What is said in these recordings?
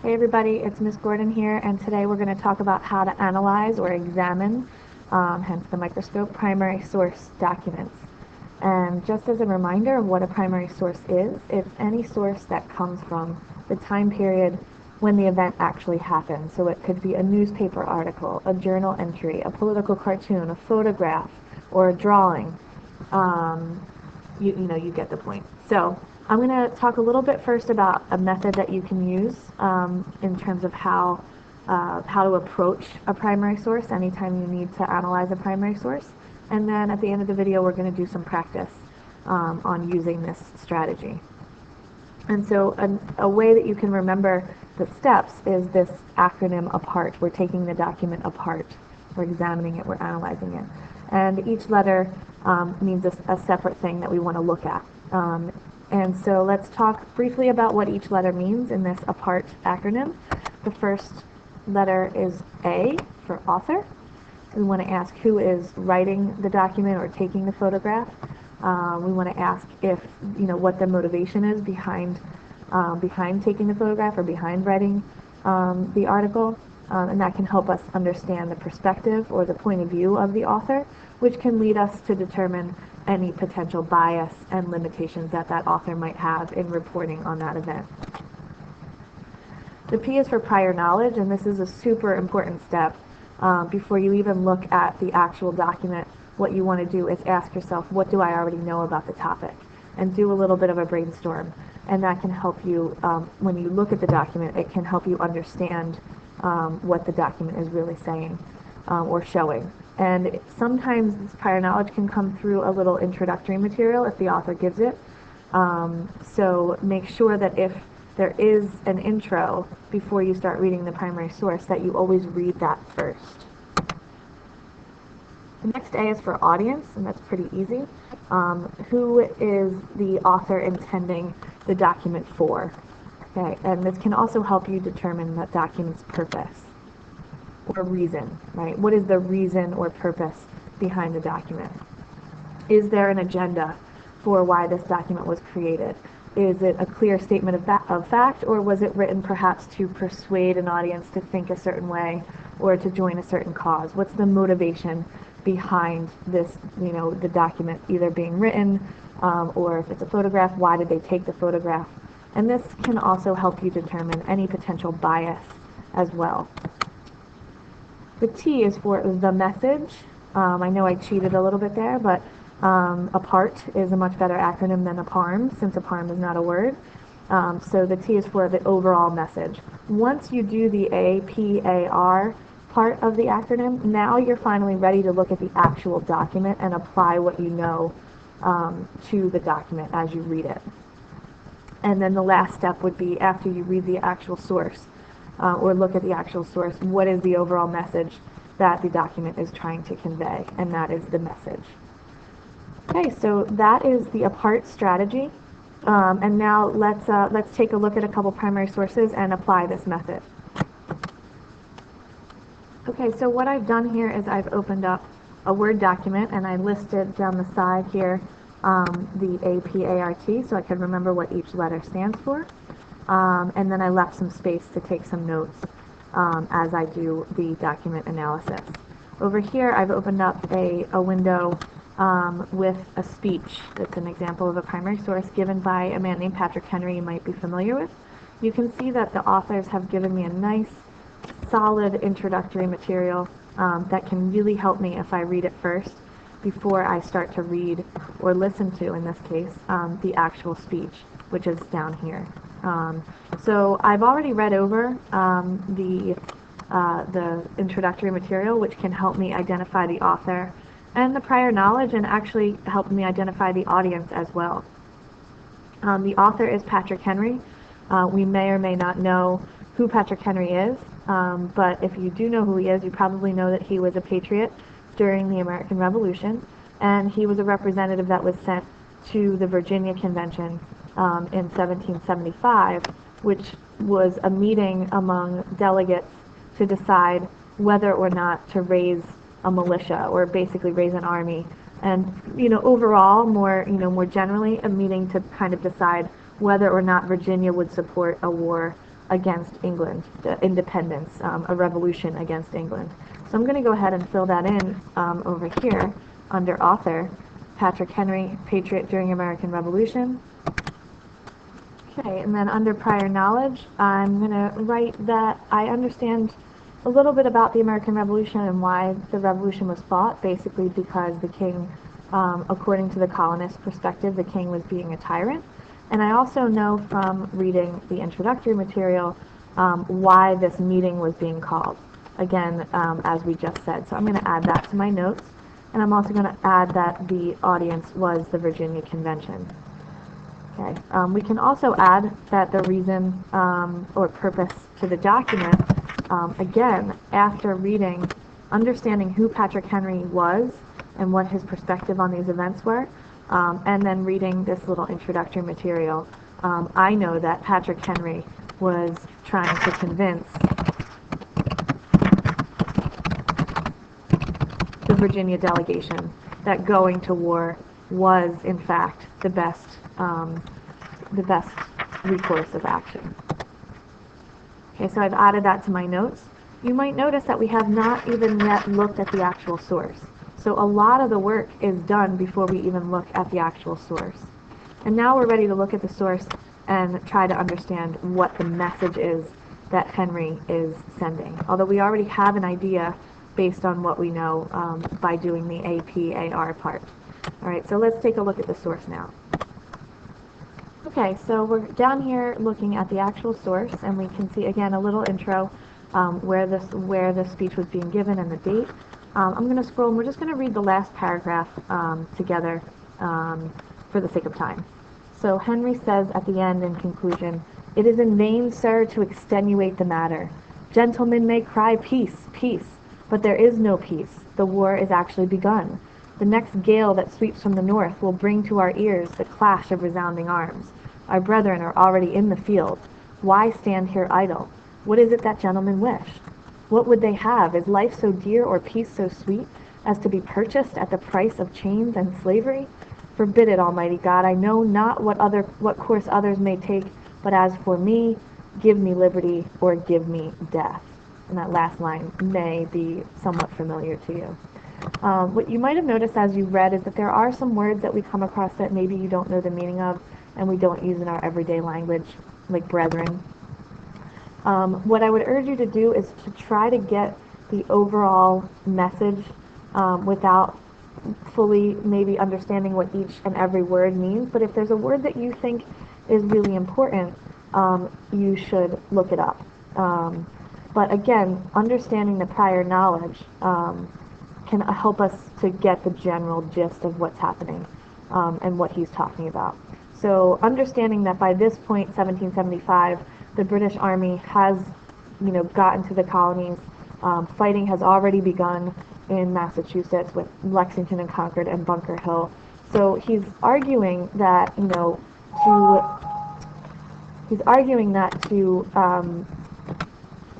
Hey everybody, it's Miss Gordon here, and today we're going to talk about how to analyze or examine, hence the microscope, primary source documents. And just as a reminder of what a primary source is, it's any source that comes from the time period when the event actually happened. So it could be a newspaper article, a journal entry, a political cartoon, a photograph, or a drawing. You get the point. So I'm going to talk a little bit first about a method that you can use in terms of how to approach a primary source anytime you need to analyze a primary source. And then at the end of the video, we're going to do some practice on using this strategy. And so a way that you can remember the steps is this acronym APART. We're taking the document apart. We're examining it. We're analyzing it. And each letter means a separate thing that we want to look at. And so let's talk briefly about what each letter means in this APART acronym. The first letter is A for author. We want to ask who is writing the document or taking the photograph. We want to ask if, what the motivation is behind taking the photograph or behind writing the article. And that can help us understand the perspective or the point of view of the author, which can lead us to determine any potential bias and limitations that author might have in reporting on that event. The P is for prior knowledge, and this is a super important step. Before you even look at the actual document, what you want to do is ask yourself, what do I already know about the topic? And do a little bit of a brainstorm. And that can help you, when you look at the document, it can help you understand what the document is really saying or showing. And sometimes this prior knowledge can come through a little introductory material if the author gives it. So make sure that if there is an intro before you start reading the primary source, that you always read that first. The next A is for audience, and that's pretty easy. Who is the author intending the document for? Okay, and this can also help you determine that document's purpose or reason, right? What is the reason or purpose behind the document? Is there an agenda for why this document was created? Is it a clear statement of fact, or was it written perhaps to persuade an audience to think a certain way or to join a certain cause? What's the motivation behind this, the document either being written, or if it's a photograph, why did they take the photograph? And this can also help you determine any potential bias as well. The T is for the message. I know I cheated a little bit there, but APART is a much better acronym than APARM, since APARM is not a word. So the T is for the overall message. Once you do the APAR part of the acronym, now you're finally ready to look at the actual document and apply what you know to the document as you read it. And then the last step would be, after you read the actual source or look at the actual source, what is the overall message that the document is trying to convey? And that is the message. Okay, so that is the APART strategy. And now let's take a look at a couple primary sources and apply this method. Okay, so what I've done here is I've opened up a Word document, and I listed down the side here the APART, so I can remember what each letter stands for. And then I left some space to take some notes as I do the document analysis. Over here, I've opened up a window with a speech that's an example of a primary source given by a man named Patrick Henry you might be familiar with. You can see that the authors have given me a nice, solid introductory material that can really help me if I read it first before I start to read or listen to, in this case, the actual speech, which is down here. So I've already read over the introductory material, which can help me identify the author and the prior knowledge, and actually help me identify the audience as well. The author is Patrick Henry. We may or may not know who Patrick Henry is, but if you do know who he is, you probably know that he was a patriot during the American Revolution, and he was a representative that was sent to the Virginia Convention in 1775, which was a meeting among delegates to decide whether or not to raise a militia, or basically raise an army. And overall, more generally, a meeting to kind of decide whether or not Virginia would support a war against England, the independence, a revolution against England. So I'm going to go ahead and fill that in over here under author, Patrick Henry, Patriot during American Revolution. Okay, and then under prior knowledge, I'm going to write that I understand a little bit about the American Revolution and why the revolution was fought, basically because the king, according to the colonist perspective, the king was being a tyrant. And I also know from reading the introductory material why this meeting was being called, again, as we just said. So I'm going to add that to my notes, and I'm also going to add that the audience was the Virginia Convention. Okay. We can also add that the reason or purpose to the document, again, after reading, understanding who Patrick Henry was and what his perspective on these events were, and then reading this little introductory material, I know that Patrick Henry was trying to convince the Virginia delegation that going to war was, in fact, the best recourse of action. Okay, so I've added that to my notes. You might notice that we have not even yet looked at the actual source. So a lot of the work is done before we even look at the actual source. And now we're ready to look at the source and try to understand what the message is that Henry is sending. Although we already have an idea based on what we know by doing the APAR part. All right, so let's take a look at the source now. Okay, so we're down here looking at the actual source, and we can see again a little intro where the speech was being given and the date. I'm going to scroll, and we're just going to read the last paragraph together for the sake of time. So Henry says at the end in conclusion, "It is in vain, sir, to extenuate the matter. Gentlemen may cry peace, peace, but there is no peace. The war is actually begun. The next gale that sweeps from the north will bring to our ears the clash of resounding arms. Our brethren are already in the field. Why stand here idle? What is it that gentlemen wish? What would they have? Is life so dear or peace so sweet as to be purchased at the price of chains and slavery? Forbid it, Almighty God. I know not what course others may take, but as for me, give me liberty or give me death." And that last line may be somewhat familiar to you. What you might have noticed as you read is that there are some words that we come across that maybe you don't know the meaning of and we don't use in our everyday language, like brethren. What I would urge you to do is to try to get the overall message without fully maybe understanding what each and every word means. But if there's a word that you think is really important, you should look it up. But again, understanding the prior knowledge can help us to get the general gist of what's happening and what he's talking about. So understanding that by this point, 1775, the British Army has, gotten to the colonies. Fighting has already begun in Massachusetts with Lexington and Concord and Bunker Hill. So he's arguing that,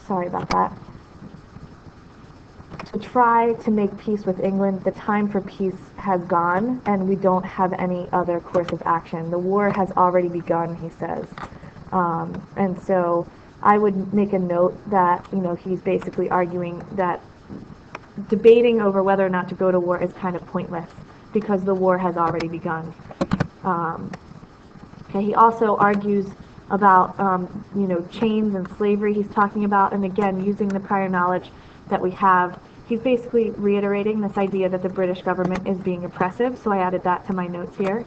sorry about that. To try to make peace with England, the time for peace has gone, and we don't have any other course of action. The war has already begun, he says. And so I would make a note that, he's basically arguing that debating over whether or not to go to war is kind of pointless because the war has already begun. He also argues about, chains and slavery he's talking about, and again, using the prior knowledge that we have, he's basically reiterating this idea that the British government is being oppressive, so I added that to my notes here.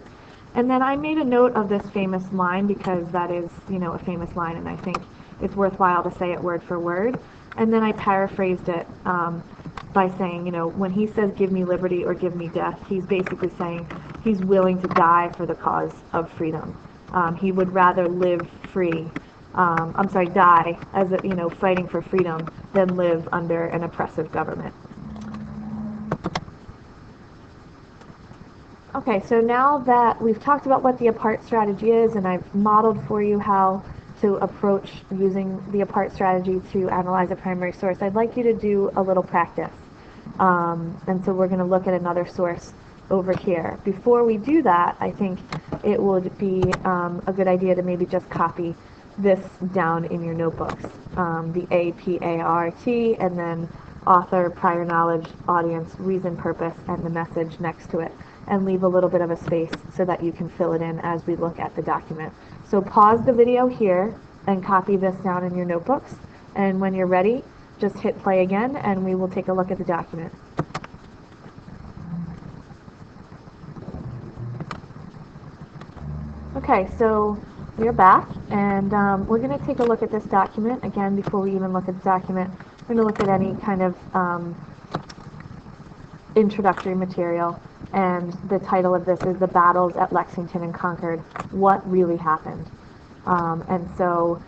And then I made a note of this famous line because that is, a famous line, and I think it's worthwhile to say it word for word. And then I paraphrased it by saying, when he says give me liberty or give me death, he's basically saying he's willing to die for the cause of freedom. He would rather live free, die as fighting for freedom than live under an oppressive government. Okay, so now that we've talked about what the APART strategy is, and I've modeled for you how to approach using the APART strategy to analyze a primary source, I'd like you to do a little practice. And so we're going to look at another source over here. Before we do that, I think it would be a good idea to maybe just copy this down in your notebooks, the APART, and then author, prior knowledge, audience, reason, purpose, and the message next to it, and leave a little bit of a space so that you can fill it in as we look at the document. So pause the video here and copy this down in your notebooks, and when you're ready, just hit play again and we will take a look at the document. Okay, so we're back, and we're going to take a look at this document. Again, before we even look at the document, we're going to look at any kind of introductory material, and the title of this is The Battles at Lexington and Concord, What Really Happened? And so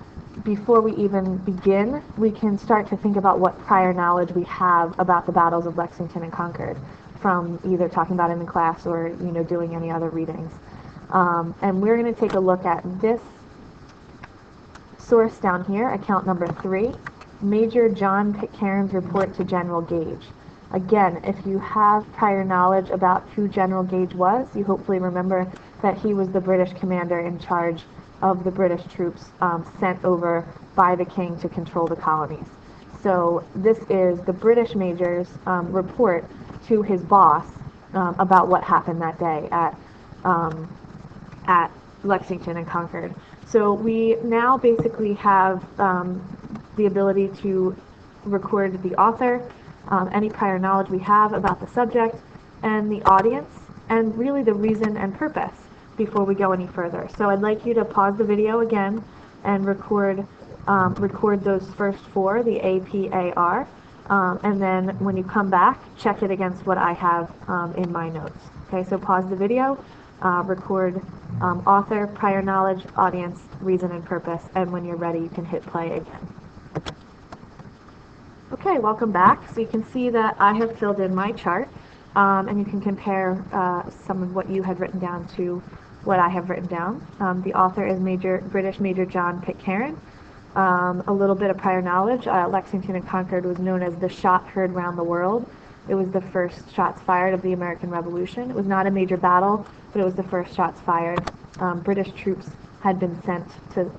before we even begin, we can start to think about what prior knowledge we have about the battles of Lexington and Concord from either talking about it in class or doing any other readings. And we're going to take a look at this source down here, account number 3, Major John Pitcairn's report to General Gage. Again, if you have prior knowledge about who General Gage was, you hopefully remember that he was the British commander in charge of the British troops sent over by the king to control the colonies. So this is the British major's report to his boss about what happened that day at Lexington and Concord. So we now basically have the ability to record the author, any prior knowledge we have about the subject, and the audience, and really the reason and purpose before we go any further. So I'd like you to pause the video again and record those first 4, the APAR, and then when you come back, check it against what I have in my notes. Okay, so pause the video, record author, prior knowledge, audience, reason and purpose, and when you're ready you can hit play again. Okay, welcome back. So you can see that I have filled in my chart, and you can compare some of what you had written down to what I have written down. The author is British Major John Pitcairn. A little bit of prior knowledge. Lexington and Concord was known as the shot heard round the world. It was the first shots fired of the American Revolution. It was not a major battle, but it was the first shots fired. British troops had been sent to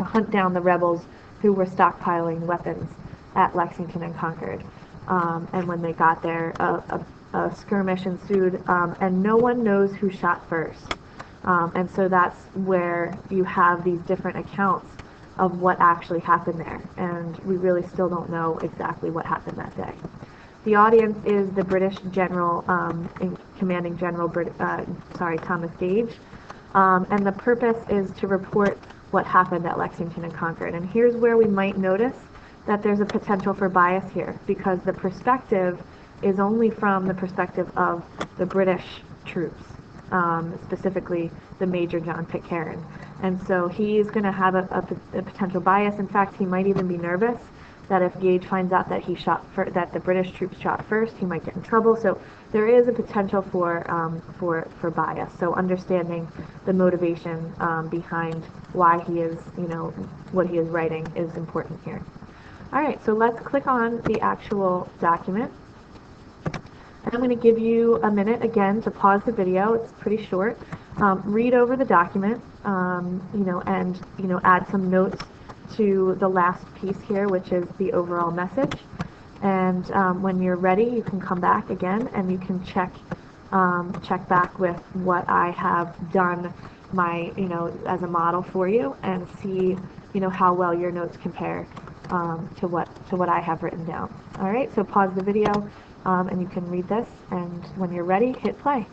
hunt down the rebels who were stockpiling weapons at Lexington and Concord. And when they got there, a skirmish ensued, and no one knows who shot first. And so that's where you have these different accounts of what actually happened there, and we really still don't know exactly what happened that day. The audience is the British General, Commanding General Thomas Gage, and the purpose is to report what happened at Lexington and Concord. And here's where we might notice that there's a potential for bias here, because the perspective is only from the perspective of the British troops, specifically the Major John Pitcairn. And so he's going to have a potential bias. In fact, he might even be nervous that if Gage finds out that that the British troops shot first, he might get in trouble. So there is a potential for bias. So understanding the motivation behind why he is, what he is writing is important here. All right, so let's click on the actual document. And I'm going to give you a minute again to pause the video. It's pretty short. Read over the document, and add some notes to the last piece here, which is the overall message. And when you're ready, you can come back again and you can check back with what I have done as a model for you, and see how well your notes compare to what I have written down. All right, so pause the video, and you can read this, and when you're ready, hit play.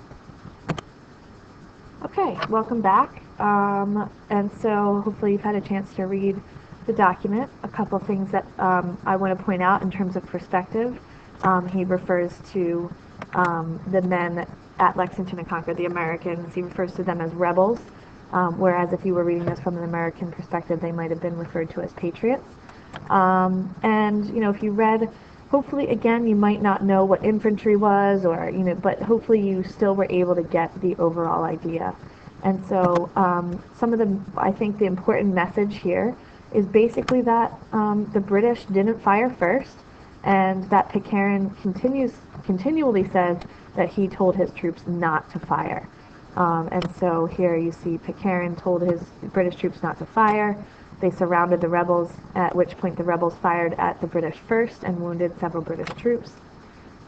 Okay, welcome back. And so hopefully you've had a chance to read the document. A couple things that I want to point out in terms of perspective. He refers to the men at Lexington and Concord, the Americans. He refers to them as rebels, whereas if you were reading this from an American perspective, they might have been referred to as patriots. And if you read, hopefully again you might not know what infantry was, or but hopefully you still were able to get the overall idea. And so I think the important message here is basically that the British didn't fire first, and that Pitcairn continually says that he told his troops not to fire. And so here you see Pitcairn told his British troops not to fire, They surrounded the rebels, at which point the rebels fired at the British first and wounded several British troops.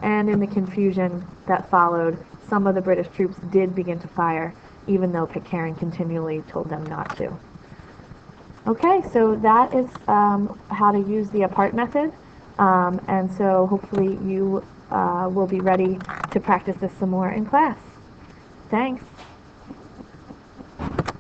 And in the confusion that followed, some of the British troops did begin to fire, even though Pitcairn continually told them not to. Okay, so that is how to use the apart method. And so hopefully you will be ready to practice this some more in class. Thanks.